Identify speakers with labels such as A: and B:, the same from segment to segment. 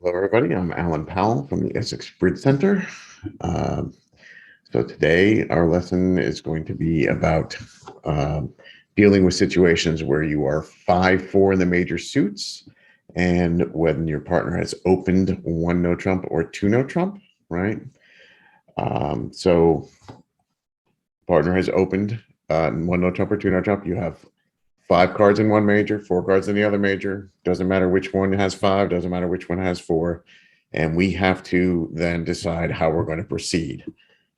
A: Hello, everybody. I'm Alan Powell from the Essex Bridge Center. Um, so today our lesson is going to be about dealing with situations where you are 5-4 in the major suits and when your partner has opened one no trump or two no trump, right? So partner has opened one no trump or two no trump. You have 5 cards in one major, 4 cards in the other major. Doesn't matter which one has 5, doesn't matter which one has 4. And we have to then decide how we're going to proceed.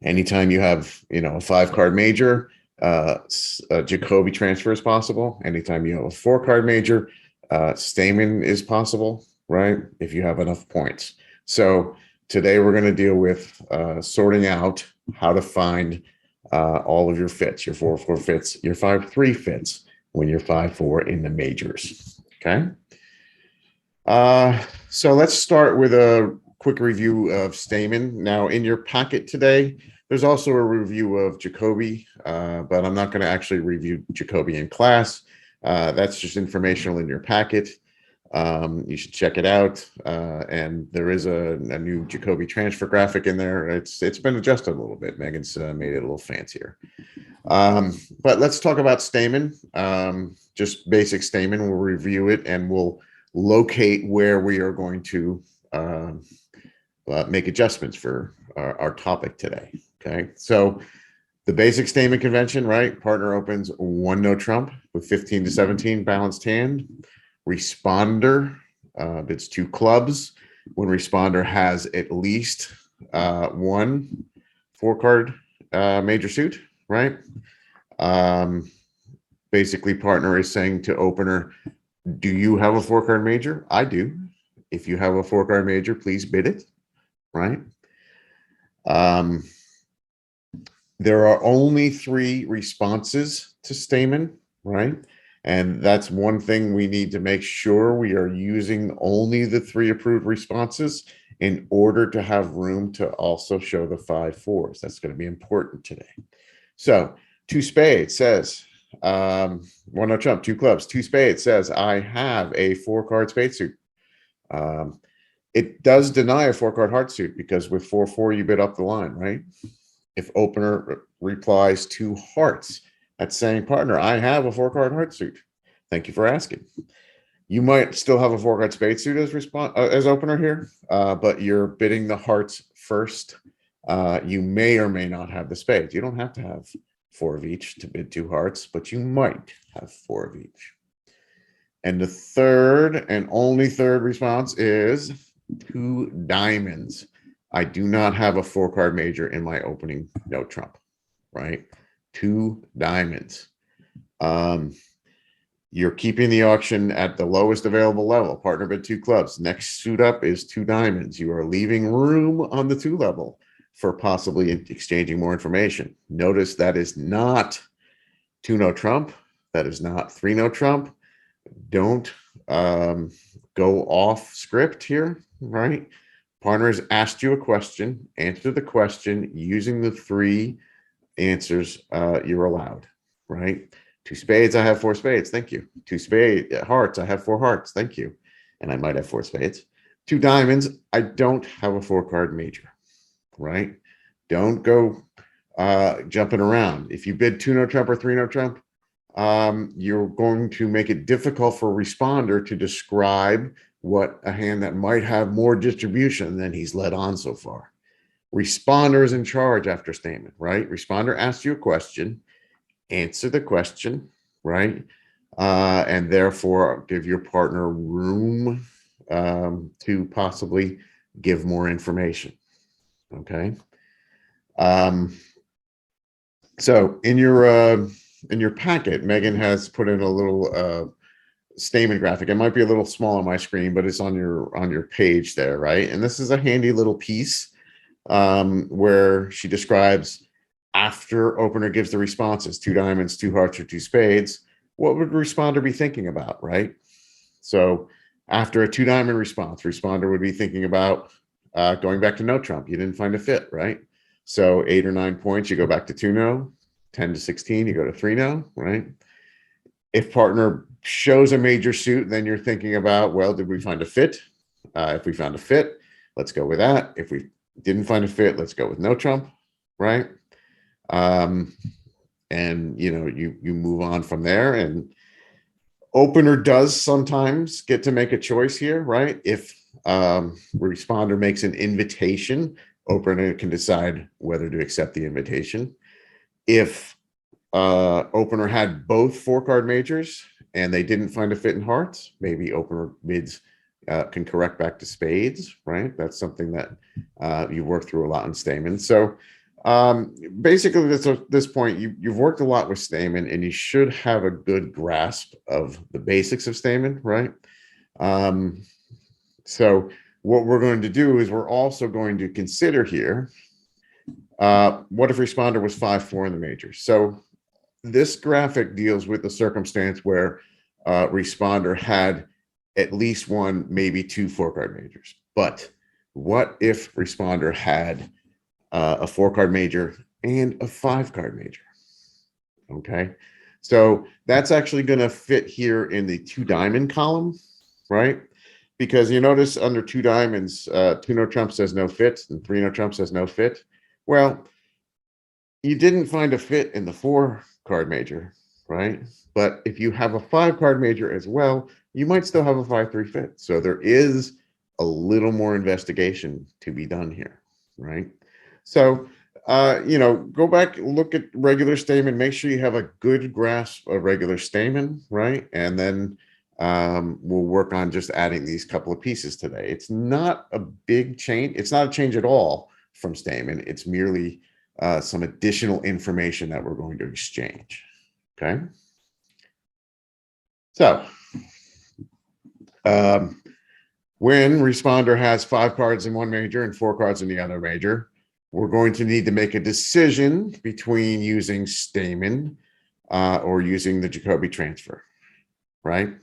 A: Anytime you have, a 5-card major, a Jacoby transfer is possible. Anytime you have a 4-card major, Stamen is possible, right? If you have enough points. So today we're going to deal with sorting out how to find all of your fits, your 4-4 fits, your 5-3 fits when you're 5-4 in the majors. Okay. So let's start with a quick review of Stamen. Now, in your packet today, there's also a review of Jacoby, but I'm not going to actually review Jacoby in class. That's just informational in your packet. You should check it out. And there is a new Jacoby transfer graphic in there. It's been adjusted a little bit. Megan's made it a little fancier. But let's talk about Stamen. Just basic Stamen. We'll review it and we'll locate where we are going to make adjustments for our topic today. Okay, so the basic Stamen convention, right? Partner opens one no trump with 15 to 17 balanced hand. Responder bids 2 clubs when responder has at least one 4-card major suit, right? Basically, partner is saying to opener, do you have a 4-card major? I do. If you have a 4-card major, please bid it, right? There are only 3 responses to Stamen, right? And that's one thing we need to make sure we are using only the 3 approved responses in order to have room to also show the 5-4s. That's going to be important today. So 2 spades says, one no trump, 2 clubs, 2 spades says, I have a 4-card spade suit. It does deny a 4-card heart suit because with 4-4, you bid up the line, right? If opener replies 2 hearts, that's saying, partner, I have a 4-card heart suit. Thank you for asking. You might still have a 4-card spade suit as opener here, but you're bidding the hearts first. You may or may not have the spades. You don't have to have 4 of each to bid 2 hearts, but you might have 4 of each. And the third and only third response is 2 diamonds. I do not have a 4-card major in my opening no trump, right? 2 diamonds. You're keeping the auction at the lowest available level. Partner bid 2 clubs. Next suit up is 2 diamonds. You are leaving room on the 2 level for possibly exchanging more information. Notice that is not 2 no trump. That is not 3 no trump. Don't go off script here, right? Partner has asked you a question. Answer the question using the 3 answers you're allowed, right? 2 spades, I have 4 spades. Thank you. 2 spade hearts, I have 4 hearts. Thank you. And I might have 4 spades. 2 diamonds, I don't have a 4-card major, right? Don't go jumping around. If you bid 2 no trump or 3 no trump, you're going to make it difficult for a responder to describe what a hand that might have more distribution than he's led on so far. Responder is in charge after statement, right? Responder asks you a question, answer the question, right? And therefore give your partner room to possibly give more information, okay? So in your packet, Megan has put in a little statement graphic. It might be a little small on my screen, but it's on your page there, right? And this is a handy little piece where she describes after opener gives the responses, 2 diamonds, 2 hearts, or 2 spades, what would responder be thinking about, right? So after a 2 diamond response, responder would be thinking about going back to no trump. You didn't find a fit, right? So 8 or 9 points, you go back to 2 no, 10 to 16, you go to 3 no, right? If partner shows a major suit, then you're thinking about, well, did we find a fit? If we found a fit, let's go with that. If we didn't find a fit, let's go with no Trump, right? And you move on from there. And opener does sometimes get to make a choice here, right? If responder makes an invitation, opener can decide whether to accept the invitation. If opener had both 4-card majors and they didn't find a fit in hearts, maybe opener mids can correct back to spades, right? That's something that you work through a lot in Stamen. So basically, at this point, you've worked a lot with Stamen, and you should have a good grasp of the basics of Stamen, right? So what we're going to do is we're also going to consider here, what if responder was 5-4 in the major? So this graphic deals with the circumstance where responder had at least one, maybe 2 4-card majors. But what if responder had a 4-card major and a 5-card major? Okay, so that's actually going to fit here in the 2 diamond column, right? Because you notice under 2 diamonds, 2 no Trump says no fit and 3 no Trump says no fit. Well, you didn't find a fit in the 4-card major, right? But if you have a 5-card major as well, you might still have a 5-3 fit. So there is a little more investigation to be done here, right? So, go back, look at regular Stamen, make sure you have a good grasp of regular Stamen, right? And then we'll work on just adding these couple of pieces today. It's not a big change. It's not a change at all from Stamen. It's merely some additional information that we're going to exchange, okay? So, when responder has 5 cards in one major and 4 cards in the other major, we're going to need to make a decision between using Stamen or using the Jacobi transfer, right?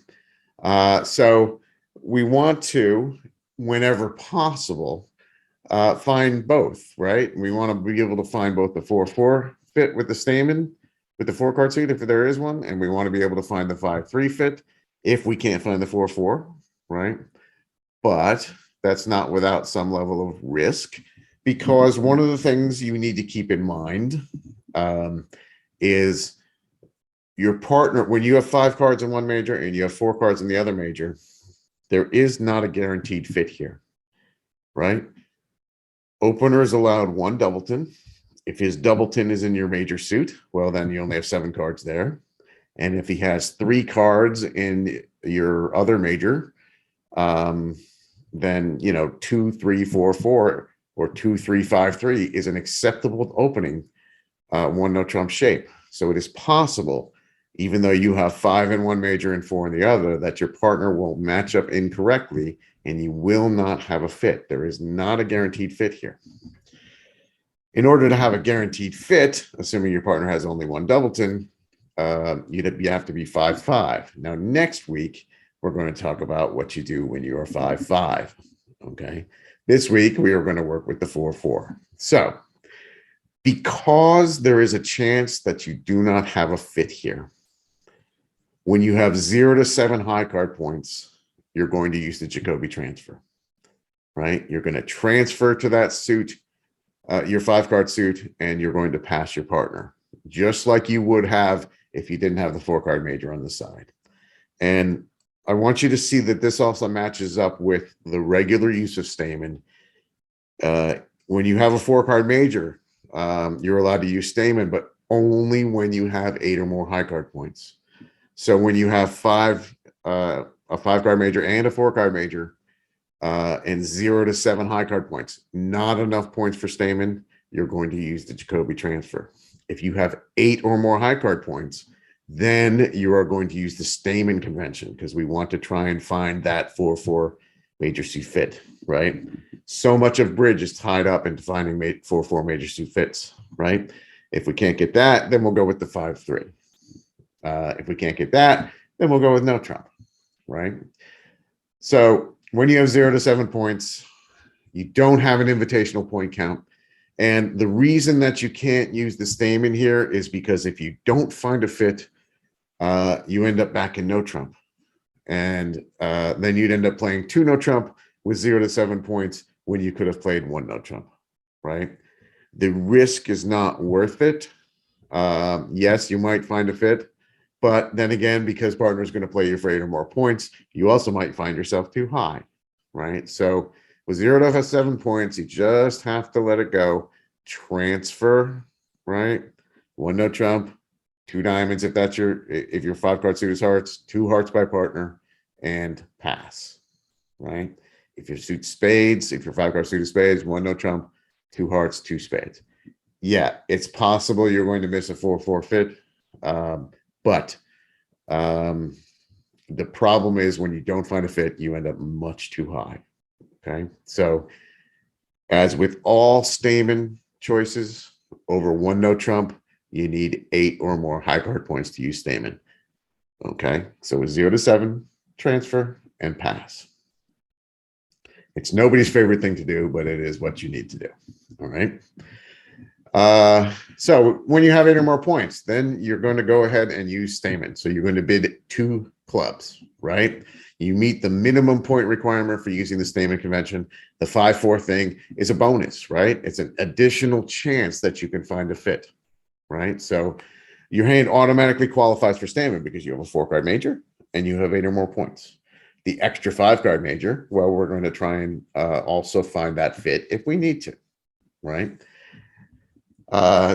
A: So we want to, whenever possible, find both, right? We want to be able to find both the 4-4 fit with the Stamen, with the 4-card suit, if there is one, and we want to be able to find the 5-3 fit if we can't find the 4-4, right? But that's not without some level of risk, because one of the things you need to keep in mind is your partner, when you have 5 cards in one major and you have 4 cards in the other major, there is not a guaranteed fit here, right? Opener is allowed 1 doubleton. If his doubleton is in your major suit, well, then you only have 7 cards there. And if he has 3 cards in your other major, then 2, 3, 4, 4 or 2, 3, 5, 3 is an acceptable opening, 1 no Trump shape. So it is possible, even though you have 5 in one major and 4 in the other, that your partner will match up incorrectly and you will not have a fit. There is not a guaranteed fit here. In order to have a guaranteed fit, assuming your partner has only 1 doubleton, you have to be 5-5. Now, next week, we're going to talk about what you do when you are 5-5, okay? This week, we are going to work with the 4-4. So, because there is a chance that you do not have a fit here, when you have 0 to 7 high card points, you're going to use the Jacobi transfer, right? You're going to transfer to that suit, your 5-card suit, and you're going to pass your partner, just like you would have if you didn't have the 4-card major on the side. And I want you to see that this also matches up with the regular use of Stamen. When you have a 4-card major, you're allowed to use Stamen, but only when you have 8 or more high card points. So when you have a 5-card major and a 4-card major, and 0 to 7 high card points, not enough points for Stamen, you're going to use the Jacobi transfer. If you have 8 or more high card points, then you are going to use the Stamen convention, because we want to try and find that 4-4 major suit fit, right? So much of bridge is tied up into finding 4-4 major suit fits, right? If we can't get that, then we'll go with the 5-3. If we can't get that, then we'll go with no Trump, right? So when you have 0 to 7 points, you don't have an invitational point count. And the reason that you can't use the Stamen here is because if you don't find a fit, you end up back in no Trump. And then you'd end up playing 2 no Trump with 0 to 7 points when you could have played one no trump, right? The risk is not worth it. Yes, you might find a fit, but then again, because partner is going to play you for 8 or more points, you also might find yourself too high, right? So with 0 to 7 points, you just have to let it go. Transfer, right? One no trump, 2 diamonds if your 5 card suit is hearts, 2 hearts by partner, and pass, right? If your suit spades, if your 5 card suit is spades, 1 no trump, 2 hearts, 2 spades. Yeah, it's possible you're going to miss a 4-4 fit, but the problem is when you don't find a fit, you end up much too high. Okay, so as with all Stamen choices, over 1 no trump, you need 8 or more high card points to use Stamen. Okay, so with 0 to 7, transfer and pass. It's nobody's favorite thing to do, but it is what you need to do. All right. So when you have 8 or more points, then you're going to go ahead and use Stamen. So you're going to bid 2 clubs, right? You meet the minimum point requirement for using the Stamen convention. The 5-4 thing is a bonus, right? It's an additional chance that you can find a fit, right? So your hand automatically qualifies for Stamen because you have a 4-card major and you have 8 or more points. The extra 5-card major, well, we're going to try and also find that fit if we need to, right?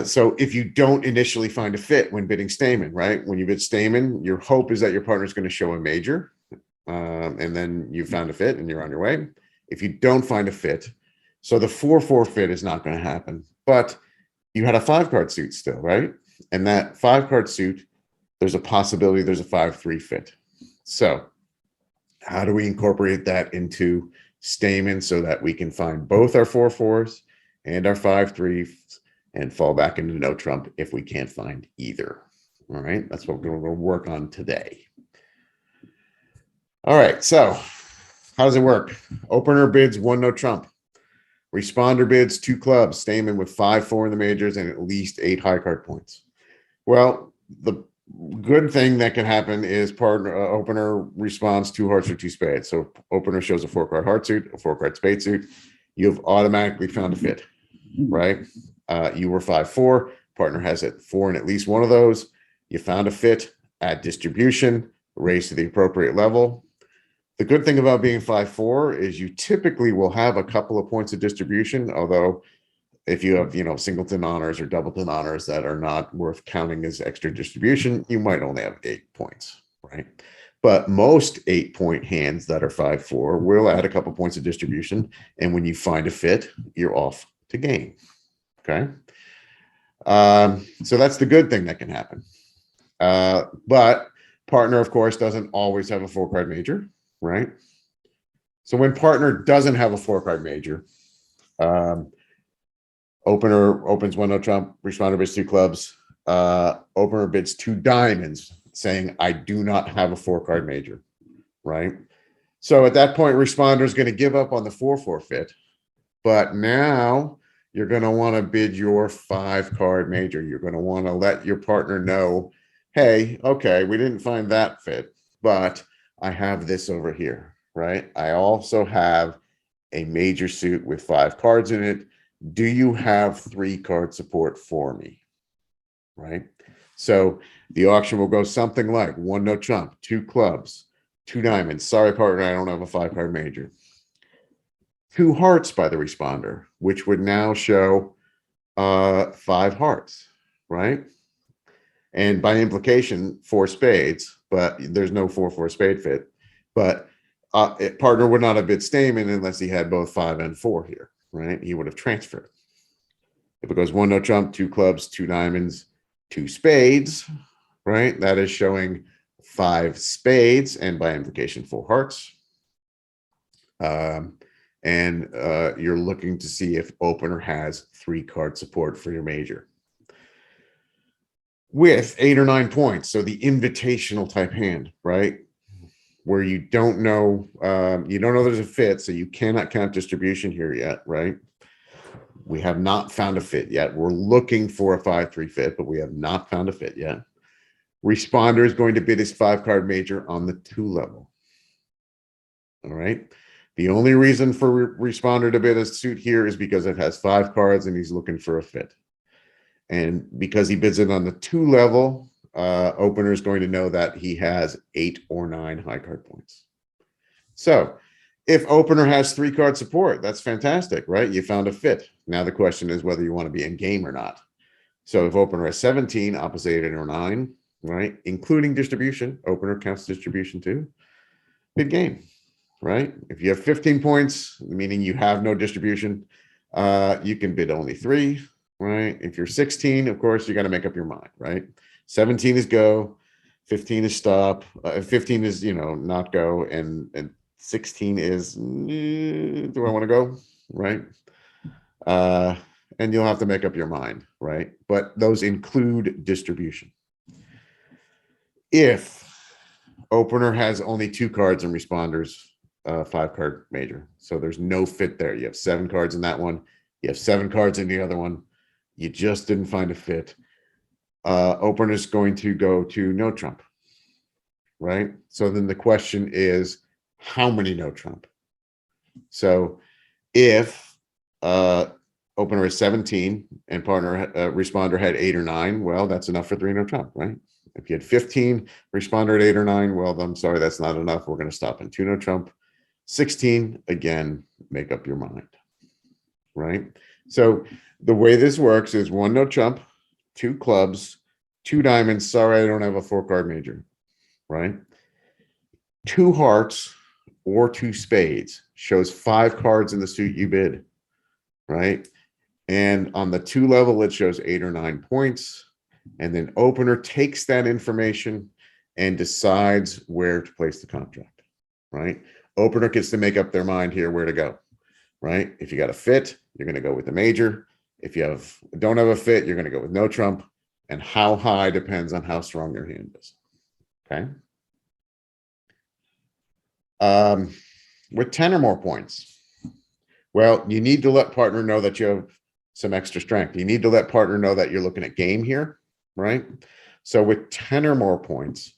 A: So if you don't initially find a fit when bidding Stamen, right? When you bid Stamen, your hope is that your partner is going to show a major, and then you found a fit and you're on your way. If you don't find a fit, so the 4-4 fit is not going to happen, but you had a 5-card suit still, right? And that 5-card suit, there's a possibility there's a 5-3 fit. So how do we incorporate that into Stamen so that we can find both our 4-4s and our 5-3s and fall back into no trump if we can't find either? All right, that's what we're going to work on today. All right, so how does it work? Opener bids 1 no trump. Responder bids 2 clubs, Stamen with 5-4 in the majors and at least 8 high card points. Well, the good thing that can happen is partner opener responds 2 hearts or 2 spades. So opener shows a 4-card heart suit, a 4-card spade suit. You've automatically found a fit, right? You were 5-4, partner has it 4 in at least one of those. You found a fit at distribution, raise to the appropriate level. The good thing about being 5-4 is you typically will have a couple of points of distribution, although if you have, singleton honors or doubleton honors that are not worth counting as extra distribution, you might only have 8 points, right? But most 8-point hands that are 5-4 will add a couple points of distribution. And when you find a fit, you're off to game. Okay. So that's the good thing that can happen. But partner, of course, doesn't always have a 4-card major, right? So when partner doesn't have a 4-card major, opener opens 1 no trump, responder bids 2 clubs, opener bids 2 diamonds, saying, I do not have a 4-card major, right? So at that point, responder is going to give up on the 4-4 fit, but now you're going to want to bid your 5-card major. You're going to want to let your partner know, hey, okay, we didn't find that fit, but I have this over here, right? I also have a major suit with 5 cards in it. Do you have 3-card support for me, right? So the auction will go something like 1 no trump, 2 clubs, 2 diamonds. Sorry, partner, I don't have a 5-card major. 2 hearts by the responder, which would now show 5 hearts, right? And by implication, 4 spades, but there's no 4-4 spade fit. But partner would not have bid Stamen unless he had both 5 and 4 here, right? He would have transferred. If it goes 1 no trump, 2 clubs, 2 diamonds, 2 spades, right? That is showing 5 spades and by implication 4 hearts. And you're looking to see if opener has 3-card support for your major with 8 or 9 points. So the invitational type hand, right? Where you don't know there's a fit, so you cannot count distribution here yet, right? We have not found a fit yet. We're looking for a 5-3 fit, but we have not found a fit yet. Responder is going to bid his 5-card major on the 2 level. All right. The only reason for responder to bid a suit here is because it has 5 cards and he's looking for a fit. And because he bids it on the 2 level, opener is going to know that he has 8 or 9 high card points. So if opener has 3 card support, that's fantastic, right? You found a fit. Now the question is whether you want to be in game or not. So if opener has 17, opposite 8 or 9, right? Including distribution, opener counts distribution too. Bid game, right? If you have 15 points, meaning you have no distribution, you can bid only 3, right? If you're 16, of course, you got to make up your mind, right? 17 is go, 15 is stop, 15 is, not go, and 16 is, do I want to go, right? And you'll have to make up your mind, right? But those include distribution. If opener has only 2 cards and responders, 5 card major. So there's no fit there. You have 7 cards in that one. You have 7 cards in the other one. You just didn't find a fit. Opener is going to go to no trump, right? So then the question is, how many no trump? So if opener is 17 and partner responder had 8 or 9, well, that's enough for 3 no trump, right? If you had 15, responder at 8 or 9, well, I'm sorry, that's not enough. We're going to stop in 2 no trump. 16, again, make up your mind, right? So the way this works is 1 no trump, 2 clubs, 2 diamonds. Sorry, I don't have a 4 card major, right? 2 hearts or 2 spades shows 5 cards in the suit you bid, right? And on the 2 level, it shows 8 or 9 points. And then opener takes that information and decides where to place the contract, right? Opener gets to make up their mind here where to go, right? If you got a fit, you're going to go with the major. If you don't have a fit, you're going to go with no trump. And how high depends on how strong your hand is, okay? With 10 or more points, well, you need to let partner know that you have some extra strength. You need to let partner know that you're looking at game here, right? So with 10 or more points,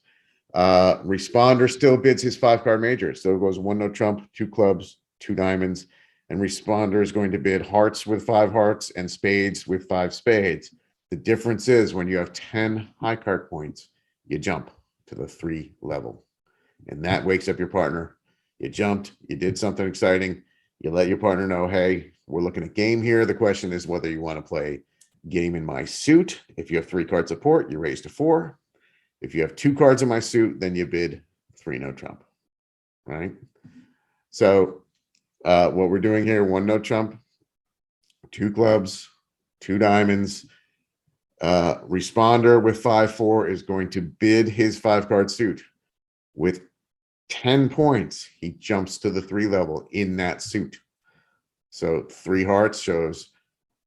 A: responder still bids his 5 card major. So it goes 1 no trump, 2 clubs, 2 diamonds, and responder is going to bid hearts with 5 hearts and spades with 5 spades. The difference is when you have 10 high card points, you jump to the 3 level, and that wakes up your partner. You jumped, you did something exciting. You let your partner know, hey, we're looking at game here. The question is whether you want to play game in my suit. If you have 3 card support, you raise to 4. If you have 2 cards in my suit, then you bid 3 no trump, right? So what we're doing here, 1 no trump, 2 clubs, 2 diamonds. Responder with 5-4 is going to bid his 5 card suit. With 10 points, he jumps to the 3 level in that suit. So 3 hearts shows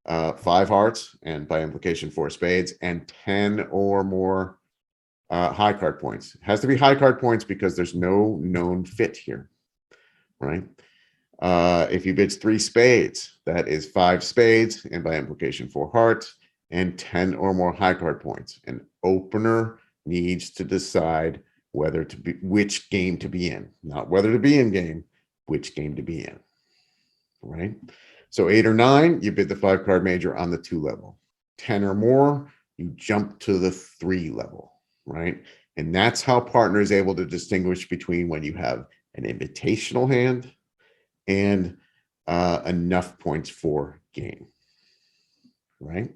A: 5 hearts, and by implication 4 spades, and 10 or more high card points. It has to be high card points because there's no known fit here, right? If he bids 3 spades, that is 5 spades, and by implication 4 hearts, and 10 or more high card points. An opener needs to decide whether to be, which game to be in, not whether to be in game, which game to be in, right? So 8 or 9, you bid the 5 card major on the 2 level. 10 or more, you jump to the 3 level, right? And that's how partner is able to distinguish between when you have an invitational hand and enough points for game, right?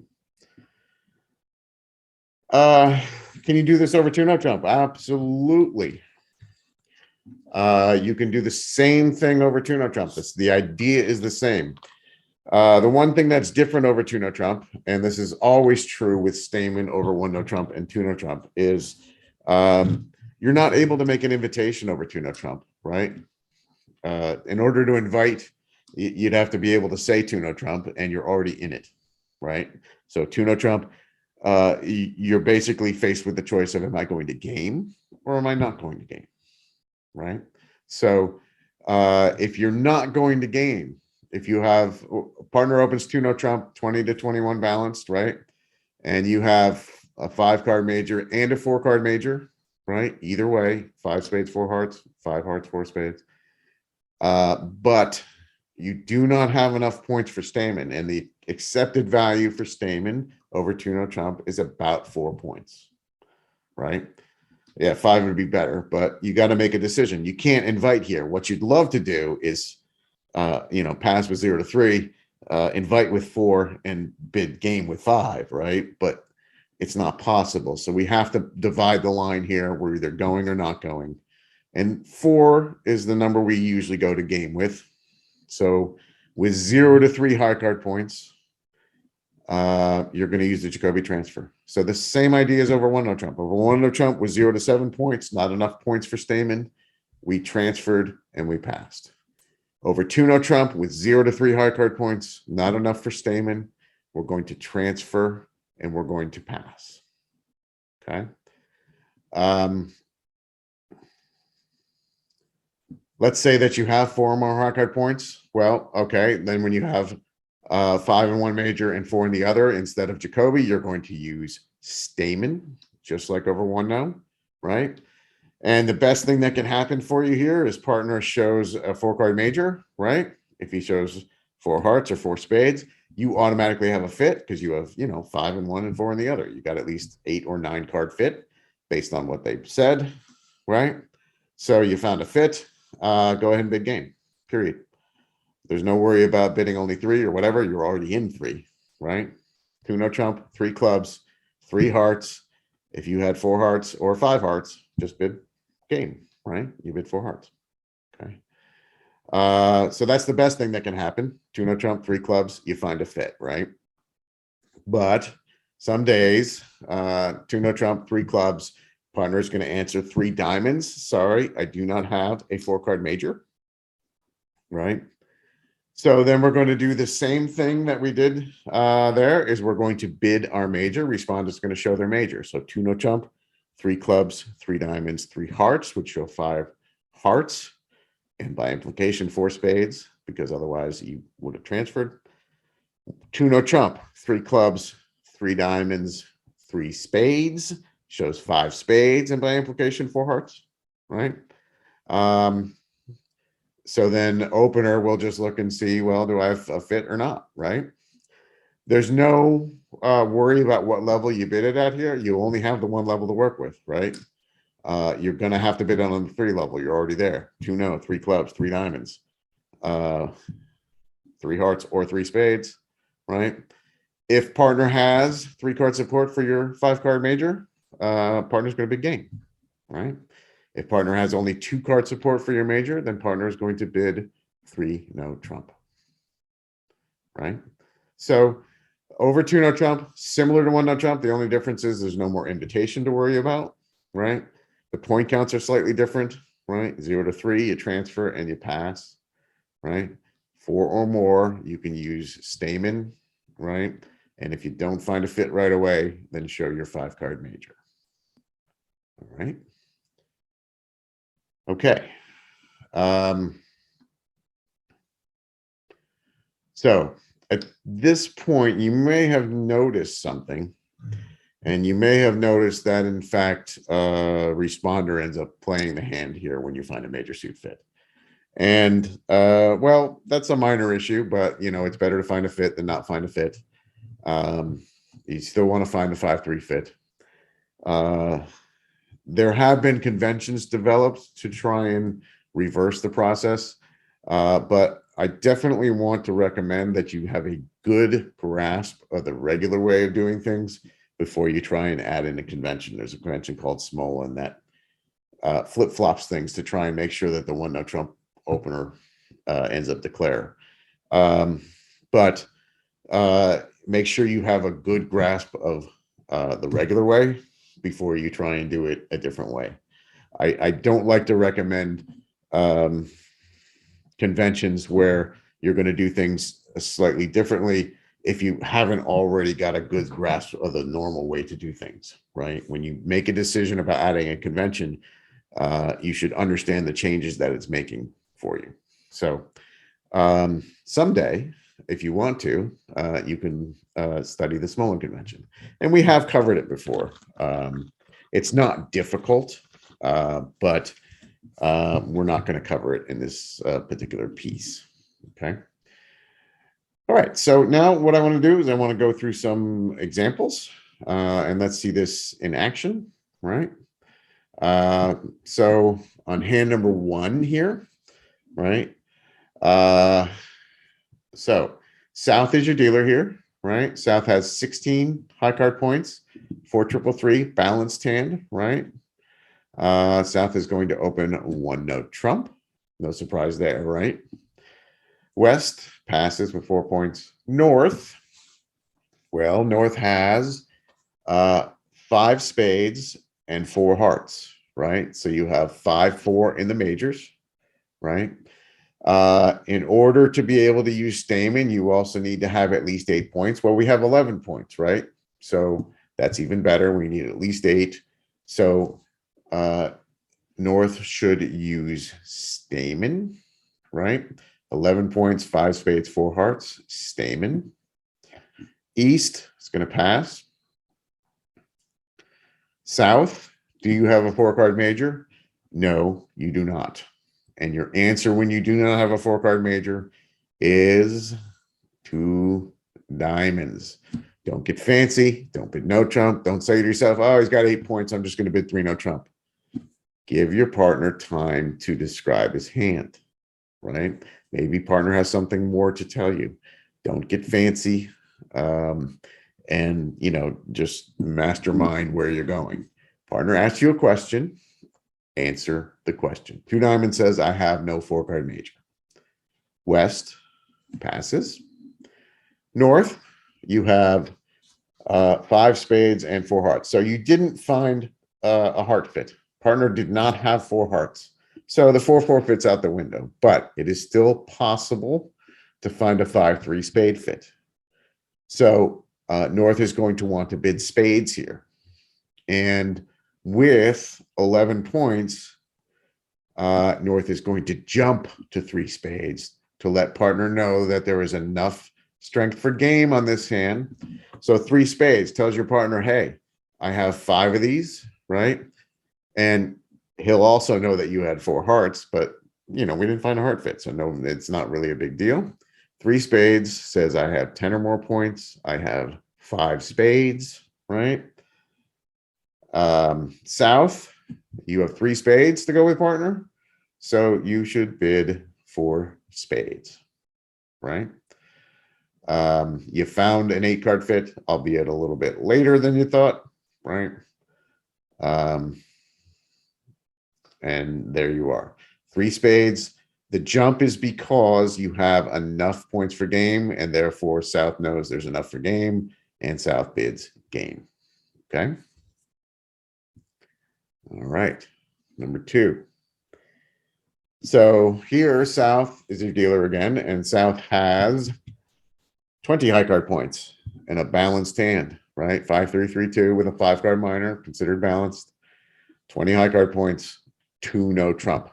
A: Can you do this over 2 no trump? Absolutely. You can do the same thing over 2 no trump. The idea is the same. The one thing that's different over 2 no trump, and this is always true with Stayman over 1 no trump and 2 no trump, is you're not able to make an invitation over 2 no trump, right? In order to invite, you'd have to be able to say 2 no trump, and you're already in it, right? So 2 no trump, you're basically faced with the choice of, am I going to game or am I not going to game, right? So if you're not going to game, if you have partner opens 2 no trump, 20 to 21 balanced, right? And you have a 5 card major and a 4 card major, right? Either way, 5 spades, 4 hearts, 5 hearts, 4 spades. But you do not have enough points for Stamen, and the accepted value for Stamen over 2 NoTrump is about 4 points, right? Yeah, 5 would be better, but you got to make a decision. You can't invite here. What you'd love to do is, pass with 0 to 3, invite with 4, and bid game with 5, right? But it's not possible. So we have to divide the line here. We're either going or not going. And 4 is the number we usually go to game with. So with 0 to 3 high card points, you're going to use the Jacobi transfer. So the same idea as over 1 NoTrump. Over 1 NoTrump with 0 to 7 points, not enough points for Stamen. We transferred and we passed. Over 2 NoTrump with 0 to 3 high card points, not enough for Stamen. We're going to transfer and we're going to pass. Okay. Let's say that you have 4 or more high card points. Well, okay. Then when you have 5 in one major and 4 in the other, instead of Jacobi, you're going to use Stamen, just like over 1 No, right? And the best thing that can happen for you here is partner shows a 4-card major, right? If he shows 4 hearts or 4 spades, you automatically have a fit because you have, 5 in one and 4 in the other. You got at least 8 or 9 card fit based on what they said, right? So you found a fit. Go ahead and bid game, period. There's no worry about bidding only 3 or whatever. You're already in 3, right? 2 NoTrump, 3 clubs, 3 hearts. If you had 4 hearts or 5 hearts, just bid game, right? You bid 4 hearts. Okay. So that's the best thing that can happen. 2 NoTrump, 3 clubs, you find a fit, right? But some days, 2 NoTrump, 3 clubs, partner is going to answer 3 diamonds. Sorry, I do not have a 4-card major, right? So then we're going to do the same thing that we did there is we're going to bid our major. Respondent is going to show their major. So 2 NoTrump, 3 clubs, 3 diamonds, 3 hearts, which show 5 hearts. And by implication, 4 spades, because otherwise you would have transferred. 2 NoTrump, 3 clubs, 3 diamonds, 3 spades, shows 5 spades, and by implication, 4 hearts, right? So then opener will just look and see, well, do I have a fit or not, right? There's no worry about what level you bid it at here. You only have the 1 level to work with, right? You're going to have to bid on the 3 level. You're already there. 2 No, 3 clubs, 3 diamonds, 3 hearts or 3 spades, right? If partner has 3-card support for your 5-card major, partner's going to bid game, right? If partner has only 2-card support for your major, then partner is going to bid 3 NoTrump, right? So over 2 NoTrump, similar to 1 NoTrump, the only difference is there's no more invitation to worry about, right? The point counts are slightly different, right? 0 to 3, you transfer and you pass, right? 4 or more, you can use Stamen, right? And if you don't find a fit right away, then show your 5-card major. All right. Okay. So at this point, you may have noticed something, and you may have noticed that, in fact, responder ends up playing the hand here when you find a major suit fit. And, well, that's a minor issue, but, it's better to find a fit than not find a fit. You still want to find the 5-3 fit. There have been conventions developed to try and reverse the process, but I definitely want to recommend that you have a good grasp of the regular way of doing things before you try and add in a convention. There's a convention called Smolin that flip-flops things to try and make sure that the 1 NoTrump opener ends up declare. But make sure you have a good grasp of the regular way before you try and do it a different way. I don't like to recommend conventions where you're going to do things slightly differently if you haven't already got a good grasp of the normal way to do things, right? When you make a decision about adding a convention, you should understand the changes that it's making for you. So someday, if you want to, you can study the Smolin Convention. And we have covered it before. It's not difficult, but We're not going to cover it in this particular piece. Okay. All right. So now what I want to do is I want to go through some examples and let's see this in action. Right. So on hand number 1 here, right? So South is your dealer here, right? South has 16 high card points, 4 triple 3 balanced hand, right? South is going to open 1 note trump. No surprise there, right? West passes with 4 points. North, well, North has 5 spades and 4 hearts, right? So you have 5-4 in the majors, right? In order to be able to use Stamen, you also need to have at least 8 points. Well, we have 11 points, right? So that's even better. We need at least 8. So North should use Stamen, right? 11 points, 5 spades, 4 hearts, Stamen. East is going to pass. South, do you have a 4-card major? No, you do not. And your answer when you do not have a 4-card major is 2 diamonds. Don't get fancy. Don't bid no trump. Don't say to yourself, oh, he's got 8 points. I'm just going to bid 3 no trump. Give your partner time to describe his hand, right? Maybe partner has something more to tell you. Don't get fancy and, you know, just mastermind where you're going. Partner asks you a question. Answer the question. 2 diamond says, I have no 4-card major. West passes. North, you have 5 spades and 4 hearts. So you didn't find a heart fit. Partner did not have 4 hearts. So the 4-4 fits out the window, but it is still possible to find a 5-3 spade fit. So North is going to want to bid spades here. And with 11 points, North is going to jump to 3 spades to let partner know that there is enough strength for game on this hand. So 3 spades tells your partner, hey, I have 5 of these, right? And he'll also know that you had 4 hearts, but, you know, we didn't find a heart fit. So no, it's not really a big deal. 3 spades says I have 10 or more points. I have 5 spades, right? South, you have 3 spades to go with partner. So you should bid 4 spades, right? You found an 8-card fit, albeit a little bit later than you thought, right? And there you are. 3 spades. The jump is because you have enough points for game, and therefore South knows there's enough for game, and South bids game. Okay. All right. Number 2. So here, South is your dealer again, and South has 20 high card points and a balanced hand, right? 5-3-3-2 with a 5-card minor, considered balanced. 20 high card points, 2 no trump,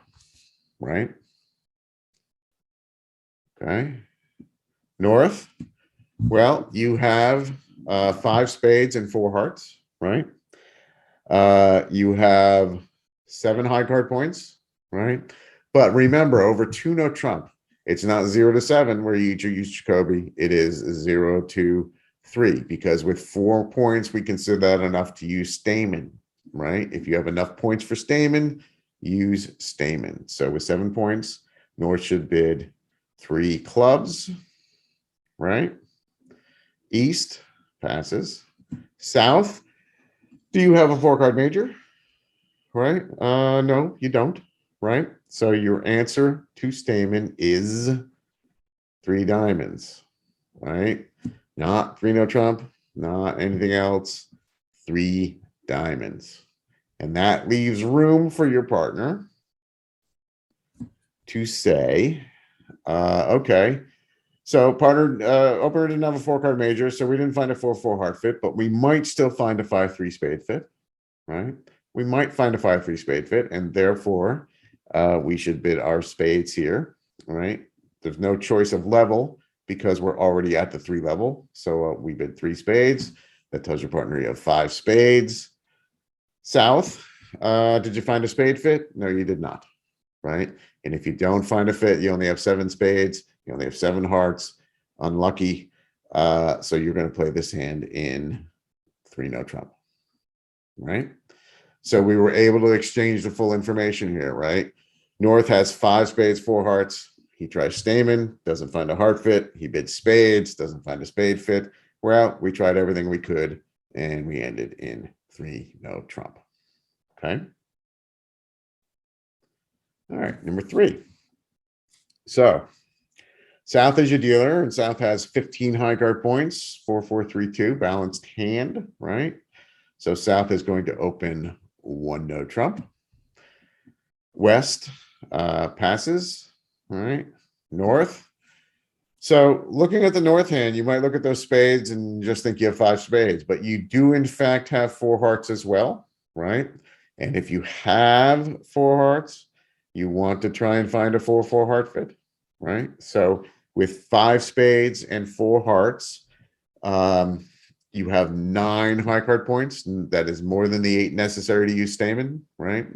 A: right? Okay. North, well, you have 5 spades and 4 hearts, right? You have 7 high card points, right? But remember, over 2 no trump, it's not 0 to 7 where you use Jacoby. It is 0 to 3 because with 4 points, we consider that enough to use Stamen, right? If you have enough points for Stamen, use Stamen. So with 7 points, North should bid 3 clubs, right? East passes. South, do you have a 4-card major? Right? No, you don't. Right? So your answer to Stamen is 3 diamonds. Right? Not 3 no trump, not anything else. 3 diamonds. And that leaves room for your partner to say, okay, so partner, opener didn't have a 4-card major, so we didn't find a 4-4 heart fit, but we might still find a 5-3 spade fit, right? We might find a 5-3 spade fit, and therefore we should bid our spades here, right? There's no choice of level because we're already at the 3 level. So we bid 3 spades. That tells your partner you have 5 spades. South, did you find a spade fit? No, you did not, right? And if you don't find a fit, you only have 7 spades, you only have 7 hearts, unlucky. So you're going to play this hand in 3 no trump, right? So we were able to exchange the full information here, right? North has 5 spades, 4 hearts. He tries Stamen, doesn't find a heart fit. He bids spades, doesn't find a spade fit. We're out. We tried everything we could, and we ended in 3 no trump. Okay. All right, number 3. So South is your dealer, and South has 15 high card points, 4-4-3-2, balanced hand, right? So South is going to open 1 no trump. West passes, all right? North. So looking at the North hand, you might look at those spades and just think you have 5 spades, but you do in fact have 4 hearts as well, right? And if you have 4 hearts, you want to try and find a 4-4 heart fit, right? So with 5 spades and 4 hearts, you have 9 high card points. That is more than the 8 necessary to use Stamen, right?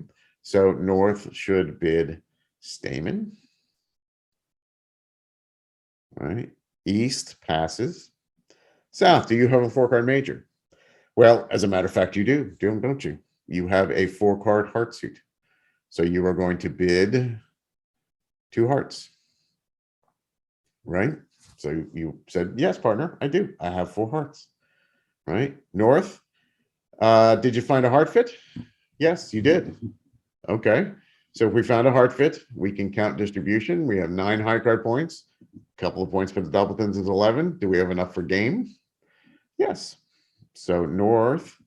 A: So North should bid Stamen, right? East passes. South, do you have a 4 card major? Well, as a matter of fact, you do, don't you? You have a 4 card heart suit. So you are going to bid 2 hearts, right? So you said, yes, partner, I do. I have 4 hearts, right? North, did you find a heart fit? Yes, you did. Okay. So if we found a heart fit, we can count distribution. We have 9 high card points, a couple of points for the doubletons is 11. Do we have enough for game? Yes. So North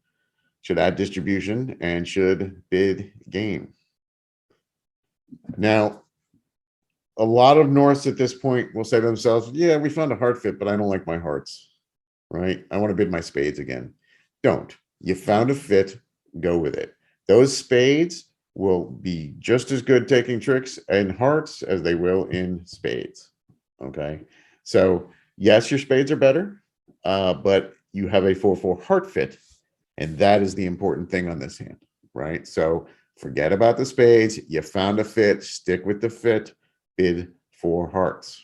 A: should add distribution and should bid game. Now, a lot of Norths at this point will say to themselves, yeah, we found a heart fit, but I don't like my hearts, right? I want to bid my spades again. Don't. You found a fit, go with it. Those spades will be just as good taking tricks in hearts as they will in spades, okay? So yes, your spades are better, but you have a 4-4 heart fit, and that is the important thing on this hand, right? So forget about the spades. You found a fit, stick with the fit, bid 4 hearts.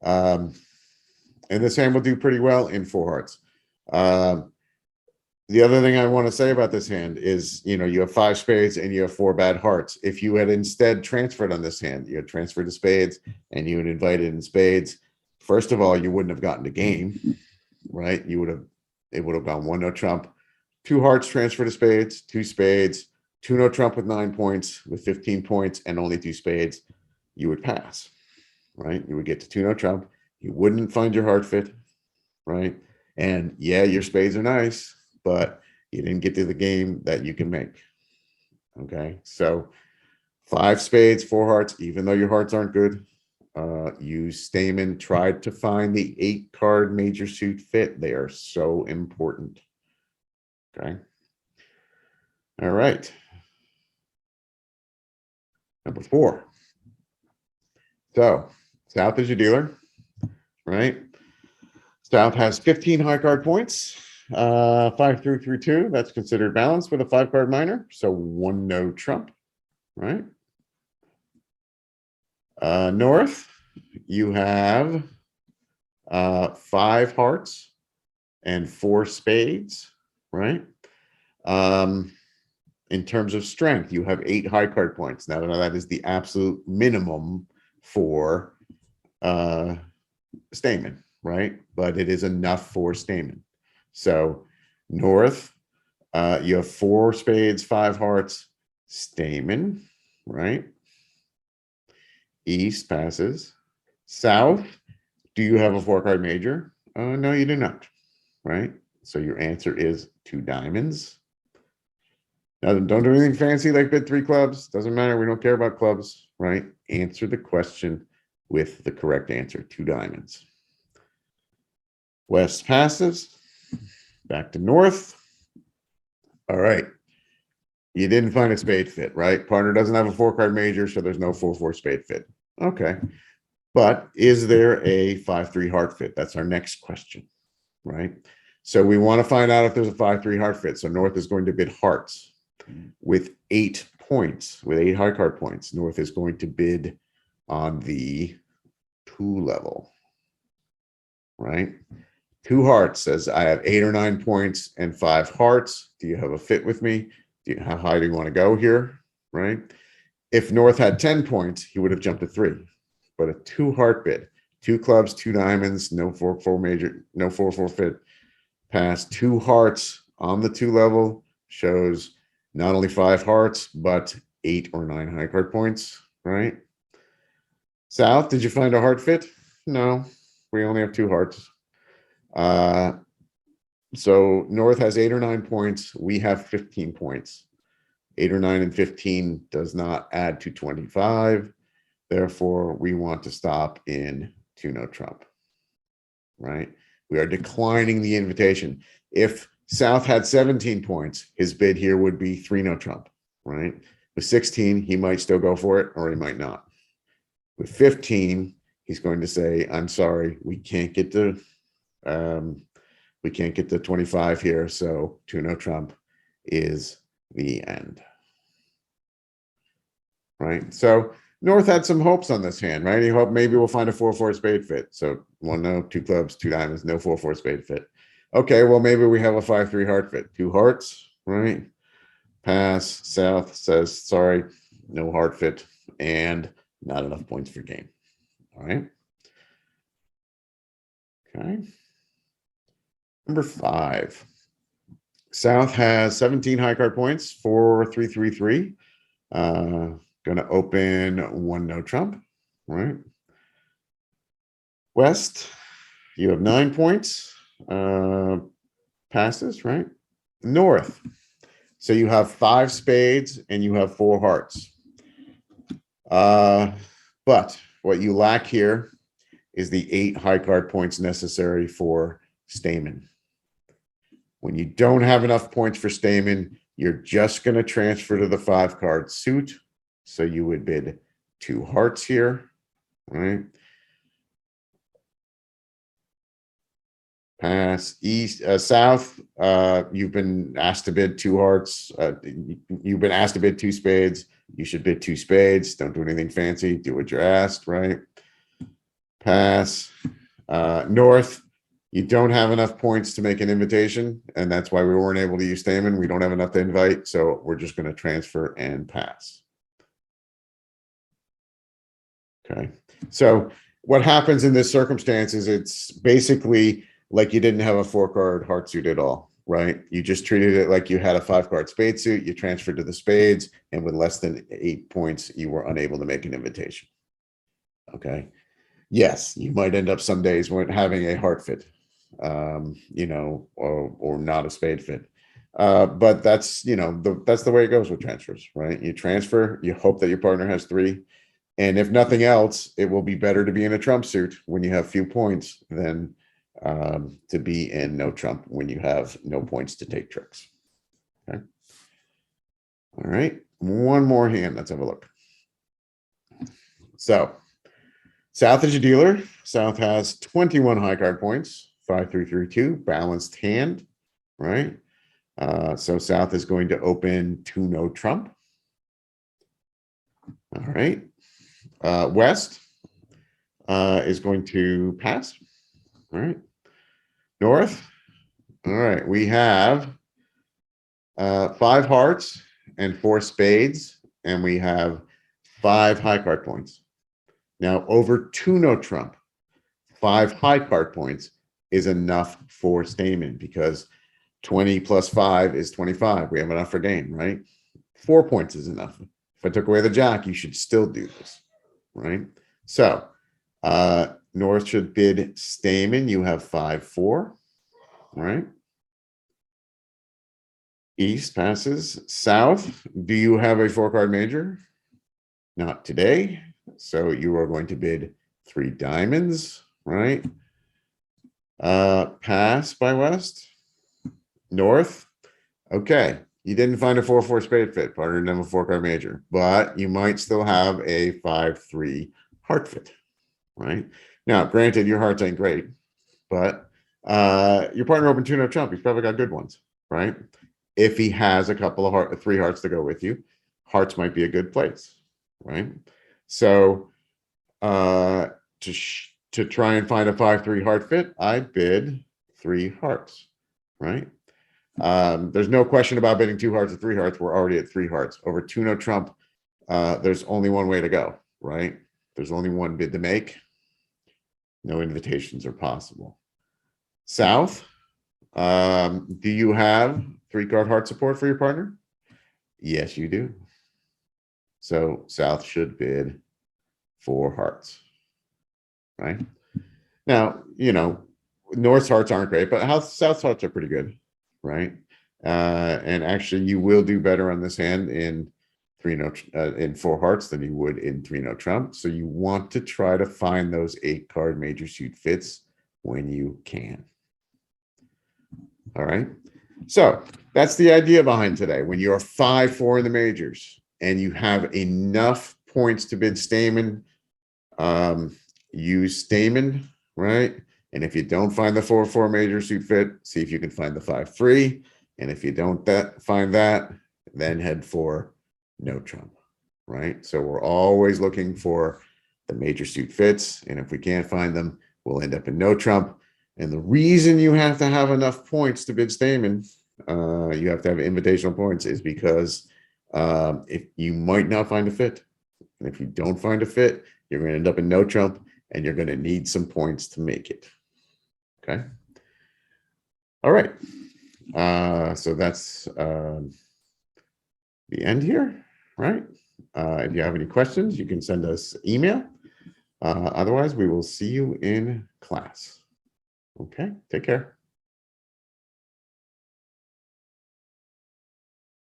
A: And this hand will do pretty well in 4 hearts. The other thing I want to say about this hand is, you have 5 spades and you have 4 bad hearts. If you had instead transferred on this hand, you had transferred to spades and you had invited in spades, first of all, you wouldn't have gotten the game, right? It would have gone 1 no trump, 2 hearts transfer to spades, 2 spades, 2 no trump with 9 points, with 15 points and only 2 spades. You would pass, right? You would get to 2 no trump. You wouldn't find your heart fit, right? And yeah, your spades are nice, but you didn't get to the game that you can make. Okay, so 5 spades, 4 hearts, even though your hearts aren't good, use Stamen. Tried to find the 8 card major suit fit. They are so important. Okay. All right. Number 4. So South is your dealer, right? South has 15 high card points. 5-3-3-2. That's considered balanced with a 5 card minor. So 1 no trump, right? North, you have 5 hearts and 4 spades, right? In terms of strength, you have 8 high card points. Now that is the absolute minimum for Stamen, right? But it is enough for Stamen. So North, you have 4 spades, 5 hearts, Stamen, right? East passes. South, do you have a 4 card major? No, you do not, right? So your answer is 2 diamonds. Now, don't do anything fancy like bid 3 clubs. Doesn't matter. We don't care about clubs, right? Answer the question with the correct answer, 2 diamonds. West passes. Back to North. All right. You didn't find a spade fit, right? Partner doesn't have a 4 card major, so there's no 4-4 spade fit. Okay. But is there a 5-3 heart fit? That's our next question, right? So we want to find out if there's a 5-3 heart fit. So North is going to bid hearts with 8 points, with 8 high card points, North is going to bid on the 2 level, right? 2 hearts says I have 8 or 9 points and 5 hearts. Do you have a fit with me? How high do you want to go here, right? If North had 10 points, he would have jumped to 3, but a 2 heart bid, 2 clubs, 2 diamonds, no 4-4 major, no 4-4 fit pass, 2 hearts on the 2 level shows not only 5 hearts, but 8 or 9 high card points, right? South, did you find a heart fit? No, we only have 2 hearts. So North has 8 or 9 points. We have 15 points. 8 or 9 and 15 does not add to 25. Therefore, we want to stop in to no Trump, right? We are declining the invitation. If South had 17 points, his bid here would be 3 no Trump, right? With 16, he might still go for it, or he might not. With 15, he's going to say, I'm sorry, we can't get to 25 here, so 2 no Trump is the end, right? So North had some hopes on this hand, right? He hoped maybe we'll find a 4-4 spade fit. So 1 no, 2 clubs, 2 diamonds, no 4-4 spade fit. Okay, well, maybe we have a 5-3 heart fit. 2 hearts, right? Pass. South says, sorry, no heart fit, and not enough points for game. All right. Okay. Number 5. South has 17 high card points, 4-3-3-3. Going to open 1 no Trump, right? West, you have 9 points, passes, right? North, so you have 5 spades and you have 4 hearts. But what you lack here is the 8 high card points necessary for Stayman. When you don't have enough points for Stayman, you're just going to transfer to the 5 card suit. So you would bid 2 hearts here, right? Pass. East, south, you've been asked to bid 2 hearts. You've been asked to bid 2 spades. You should bid 2 spades. Don't do anything fancy. Do what you're asked, right? Pass. North, you don't have enough points to make an invitation, and that's why we weren't able to use Stayman. We don't have enough to invite, so we're just going to transfer and pass. Okay, so what happens in this circumstance is it's basically like you didn't have a 4 card heart suit at all, right? You just treated it like you had a 5 card spade suit. You transferred to the spades, and with less than 8 points, you were unable to make an invitation. Okay. Yes, you might end up some days when having a heart fit, you know, or not a spade fit. But that's, you know, that's the way it goes with transfers, right? You transfer, you hope that your partner has 3. And if nothing else, it will be better to be in a Trump suit when you have few points than to be in no Trump when you have no points to take tricks. Okay. All right. One more hand. Let's have a look. So South is your dealer. South has 21 high card points, 5-3-3-2, balanced hand, right? So South is going to open 2 no Trump. All right. West is going to pass. All right. North. All right. We have 5 hearts and 4 spades, and we have 5 high card points. Now, over 2 no Trump, 5 high card points is enough for Stayman because 20 plus 5 is 25. We have enough for game, right? 4 points is enough. If I took away the jack, you should still do this, right? So North should bid Stayman. You have 5-4, right? East passes. South, do you have a 4 card major? Not today. So you are going to bid 3 diamonds, right? Pass by West. North. Okay. You didn't find a 4-4 spade fit, partner didn't have a 4 card major, but you might still have a 5-3 heart fit, right? Now, granted, your hearts ain't great, but your partner opened 2 no Trump. He's probably got good ones, right? If he has a couple of 3 hearts to go with you, hearts might be a good place, right? So to try and find a 5-3 heart fit, I bid 3 hearts, right? There's no question about bidding 2 hearts or 3 hearts. We're already at 3 hearts. Over 2 no trump, there's only one way to go, right? There's only one bid to make. No invitations are possible. South, do you have 3-card heart support for your partner? Yes, you do. So South should bid 4 hearts, right? Now, North's hearts aren't great, but South's hearts are pretty good, right? And actually, you will do better on this hand in 4 hearts than you would in 3 no trump. So you want to try to find those 8-card major suit fits when you can. All right. So that's the idea behind today. When you're 5-4 in the majors and you have enough points to bid Stamen, use Stamen, right? And if you don't find the 4-4 major suit fit, see if you can find the 5-3. And if you don't find that, then head for no trump, right? So we're always looking for the major suit fits. And if we can't find them, we'll end up in no trump. And the reason you have to have enough points to bid Stamen, you have to have invitational points, is because if you might not find a fit. And if you don't find a fit, you're going to end up in no trump and you're going to need some points to make it. Okay. All right. So that's the end here, right? If you have any questions, you can send us email. Otherwise, we will see you in class. Okay. Take care.